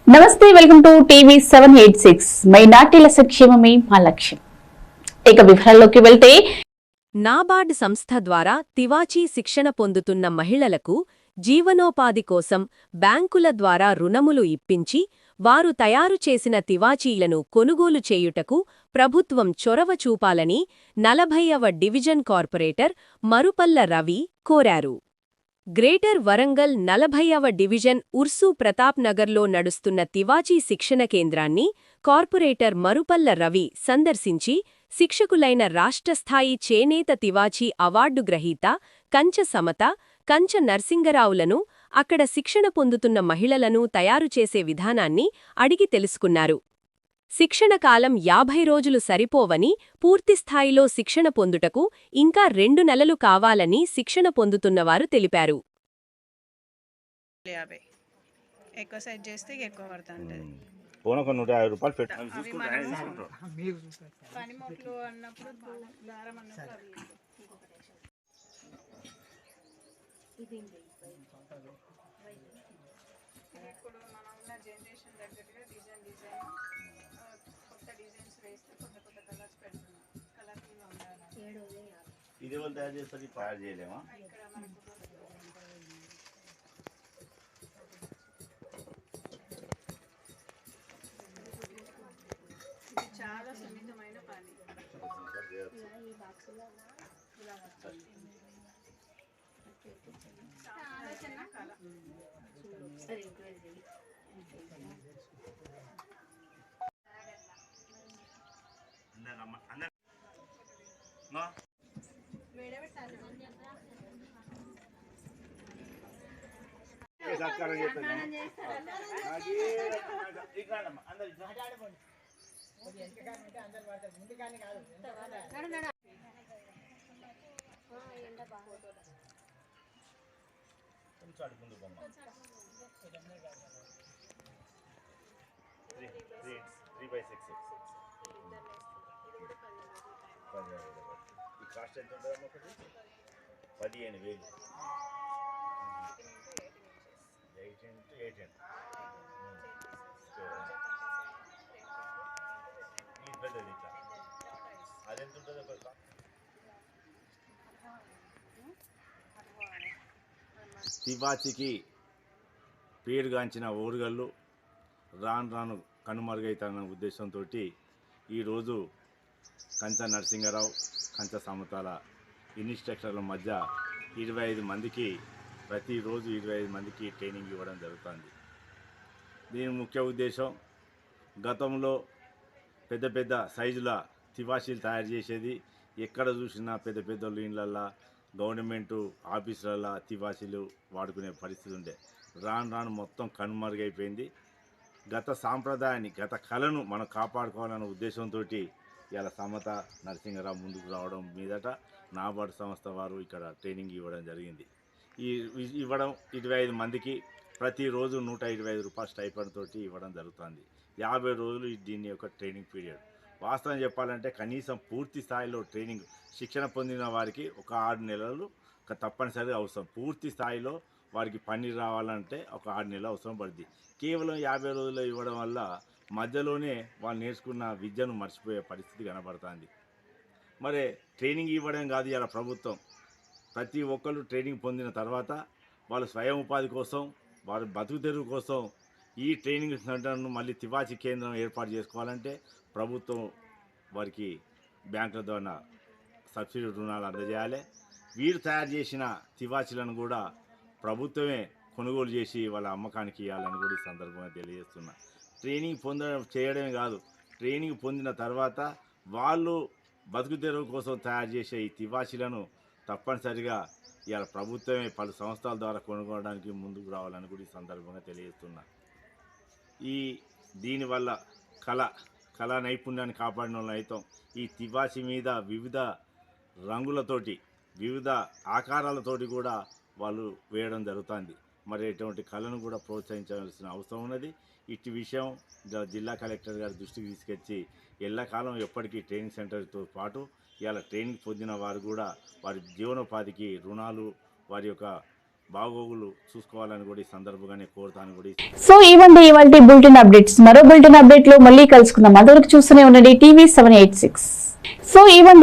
నమస్తే, welcome to TV 786. మైనార్టీల సంక్షేమమే మా లక్ష్యం. ఇక వివరాల్లోకి వెళ్తే, నాబార్డ్ సంస్థ ద్వారా తివాచీ శిక్షణ పొందుతున్న మహిళలకు జీవనోపాధి కోసం బ్యాంకుల ద్వారా రుణములు ఇప్పించి వారు తయారు చేసిన తివాచీలను కొనుగోలు చేయుటకు ప్రభుత్వం చొరవ చూపాలని 40వ డివిజన్ కార్పొరేటర్ మరుపల్ల రవి కోరారు. గ్రేటర్ వరంగల్ 40వ డివిజన్ ఉర్సు ప్రతాప్ నగర్లో నడుస్తున్న తివాచీ శిక్షణ కేంద్రాన్ని కార్పొరేటర్ మరుపల్ల రవి సందర్శించి శిక్షకులైన రాష్ట్రస్థాయి చేనేత తివాచీ అవార్డు గ్రహీత కంచ సమత, కంచ నర్సింగరావులను, అక్కడ శిక్షణ పొందుతున్న మహిళలను తయారుచేసే విధానాన్ని అడిగి తెలుసుకున్నారు. శిక్షణ కాలం 50 రోజులు సరిపోవని, పూర్తిస్థాయిలో శిక్షణ పొందుటకు ఇంకా 2 నెలలు కావాలని శిక్షణ పొందుతున్నవారు తెలిపారు. ఎక్కువ సైజ్ చేస్తే ఎక్కువ పడుతుంది. పనిముట్లు అన్నప్పుడు దారం అన్నప్పుడు ఇప్పుడు మనం ఉన్న జనరేషన్ తగ్గట్టుగా డిజైన్ కొత్త డిజైన్స్ వేస్తే కొత్త కొత్త కలర్స్ పెడుతున్నాం. కలర్ఫుల్గా ఉండాలి. ఇది వాళ్ళు తయారు చేస్తారు, తయారు చేయలేమా? ఇక్కడ మనకు ఇది చాలా సున్నితమైన పని. చాలా చిన్న కళ. కాస్ట్ ఎంత ఉంటుందమ్మా? 15,000. 8 into 8. ఇది పెద్దది ఇట్లా. అదెంత ఉంటుంది? తివాచీకి పేరుగాంచిన ఓరుగల్లు రాను రాను కనుమరుగైతారన్న ఉద్దేశంతో ఈరోజు కంచ నరసింగరావు, కంచ సమతాల ఇన్స్ట్రక్టర్ల మధ్య 25 మందికి ప్రతిరోజు 25 మందికి ట్రైనింగ్ ఇవ్వడం జరుగుతుంది. దీని ముఖ్య ఉద్దేశం, గతంలో పెద్ద పెద్ద సైజుల తివాచీలు తయారు చేసేది, ఎక్కడ చూసినా పెద్ద పెద్ద ఇళ్ళల్లో గవర్నమెంటు ఆఫీసులలో తివాచీలు వాడుకునే పరిస్థితి ఉండే. రాను రాను మొత్తం కనుమరుగైపోయింది. గత సాంప్రదాయాన్ని, గత కళను మనం కాపాడుకోవాలన్న ఉద్దేశంతో ఇలా సమత నరసింగరావు ముందుకు రావడం మీదట నాబార్డ్ సంస్థ వారు ఇక్కడ ట్రైనింగ్ ఇవ్వడం జరిగింది. ఇవ్వడం 25 మందికి ప్రతిరోజు 125 రూపాయల స్టైపెండ్ తోటి ఇవ్వడం జరుగుతుంది. 50 రోజులు దీని యొక్క ట్రైనింగ్ పీరియడ్. వాస్తవం చెప్పాలంటే కనీసం పూర్తి స్థాయిలో ట్రైనింగ్ శిక్షణ పొందిన వారికి ఒక 6 నెలలు తప్పనిసరిగా అవసరం. పూర్తి స్థాయిలో వారికి పని రావాలంటే ఒక 6 నెలలు అవసరం పడుతుంది. కేవలం 50 రోజుల్లో ఇవ్వడం వల్ల మధ్యలోనే వాళ్ళు నేర్చుకున్న విద్యను మర్చిపోయే పరిస్థితి కనబడుతుంది. మరి ట్రైనింగ్ ఇవ్వడం కాదు, ఇలా ప్రభుత్వం ప్రతి ఒక్కరు ట్రైనింగ్ పొందిన తర్వాత వాళ్ళ స్వయం ఉపాధి కోసం, వారి బతుకు తెరువు కోసం ఈ ట్రైనింగ్ సెంటర్ను మళ్ళీ తివాచీ కేంద్రం ఏర్పాటు చేసుకోవాలంటే ప్రభుత్వం వారికి బ్యాంకుల ద్వారా సబ్సిడీ రుణాలు అందజేయాలి. వీరు తయారు చేసిన తివాచీలను కూడా ప్రభుత్వమే కొనుగోలు చేసి వాళ్ళ అమ్మకానికి ఇవ్వాలని కూడా ఈ సందర్భంగా తెలియజేస్తున్నా. ట్రైనింగ్ చేయడమే కాదు, ట్రైనింగ్ పొందిన తర్వాత వాళ్ళు బతుకు తెరువు కోసం తయారు చేసే ఈ తివాచీలను తప్పనిసరిగా ఇవాళ ప్రభుత్వమే పలు సంస్థల ద్వారా కొనుగోవడానికి ముందుకు రావాలని కూడా ఈ సందర్భంగా తెలియజేస్తున్నా. దీనివల్ల కళా నైపుణ్యాన్ని కాపాడిన వాళ్ళు అవుతాం. ఈ తివాచీ మీద వివిధ రంగులతోటి, వివిధ ఆకారాలతోటి కూడా వాళ్ళు వేయడం జరుగుతుంది. మరి ఇటువంటి కళను కూడా ప్రోత్సహించవలసిన అవసరం ఉన్నది. ఇటు విషయం జిల్లా కలెక్టర్ గారి దృష్టికి తీసుకొచ్చి ఎల్లకాలం ఎప్పటికీ ట్రైనింగ్ సెంటర్తో పాటు ఇవాళ ట్రైనింగ్ పొందిన వారు కూడా వారి జీవనోపాధికి రుణాలు, వారి యొక్క బాగోగులు చూసుకోవాలని కూడా ఈ సందర్భంగానే కోరుతాను కూడా. సో ఇవ్వండి ఇవాళ బులెటిన్ అప్డేట్స్. మరో బులెటిన్ అప్డేట్ లో మళ్ళీ కలుసుకుందాం. అంతవరకు చూస్తూనే ఉండండి TV 786. సో ఇవ్వండి.